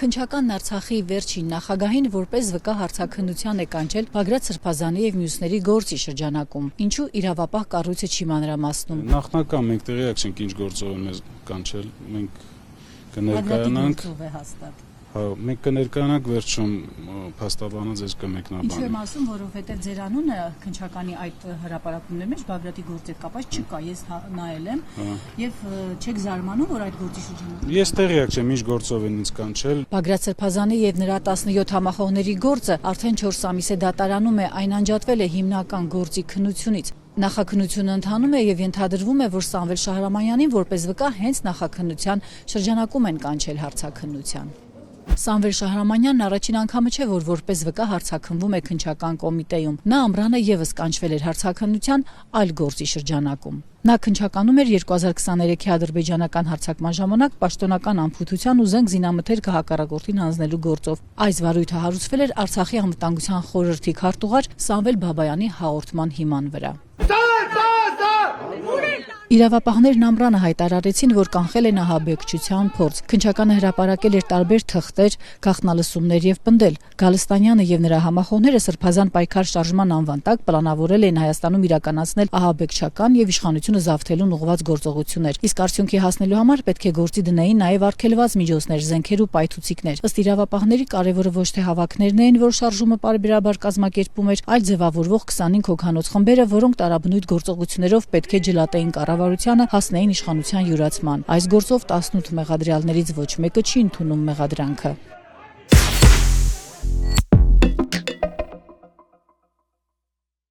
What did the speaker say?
Քննչականն Արցախի վերջին նախագահին որպես վկա հարցաքննության է կանչել Բագրատ Սրբազանի եւ մյուսների գործի շրջանակում։ Ինչու իրավապահ կառույցը չի մանրամասնում։ Նախնական մենք տեղյակ չենք ինչ գործով են մեզ կանչել, մենք կներկայանանք։ Մենք կներկայանանք վերջում փաստաբանը ձեզ կմեկնաբանի։ Ինչու եմ ասում, որովհետեւ ձեր անունը քննչականի այդ հրապարակումների մեջ Բագրատի գործի հետ կապված չկա, ես նայել եմ եւ չեք զարմանում, որ այդ գործի շրջանակում։ Ես տեղյակ չեմ ինչ գործով են ինձ կանչել։ Բագրատ Սրբազանի եւ նրա 17 համախոհների գործը արդեն 4 ամիս է դատարանում է, այն անջատվել է հիմնական գործի քննությունից։ Նախաքննությունը ընթանում է եւ ենթադրվում է, որ Սամվել Շահրամանյանին որպես վկա հենց նախաքննության շրջանակում են կանչել հարցաքննության։ Սամվել Շահրամանյանն առաջին անգամը չէ, որ որպես վկա հարցաքննվում է քննչական կոմիտեում։ Նա ամռանը եւս կանչվել էր հարցաքննության այլ գործի շրջանակում։ Նա քննչականում էր 2023-ի ադրբեջանական հարձակման ժամանակ պաշտոնական անփութության ու զենք զինամթերքը հակառակորդին հանձնելու գործով։ Այս վարույթը հարուցվել էր Արցախի անվտանգության խորհրդի քարտուղար Սամվել Բաբայանի հաղորդման հիման վրա։ Իրավապահներն ամռանը հայտարարեցին, որ կանխել են ահաբեկչության փորձ։ Քննչականը հրապարակել էր տարբեր թղթեր, գաղտնալսումներ եւ պնդել։ Գալստանյանը եւ նրա համախոհները Սրբազան պայքար շարժման անվան տակ պլանավորել են Հայաստանում իրականացնել ահաբեկչական եւ իշխանությունը զավթելուն ուղղված գործողություններ։ Իսկ արդյունքի հասնելու համար պետք է գործի դնեին նաեւ արգելված միջոցներ, զենքեր ու պայթուցիկներ։ Ըստ իրավապահների կարևորը ոչ թե հավաքներն էին, որ շարժումը պարբերաբար կազմակերպում էր, այլ ձևավորվող 25 հոգանոց խմբերը, որոնք տարաբնույթ գործողություններով պետք է ջլատեին կառավարությանը, հասնեին իշխանության յուրացման։ Այս գործով 18 մեղադրյալներից ոչ մեկը չի ընդունում մեղադրանքը։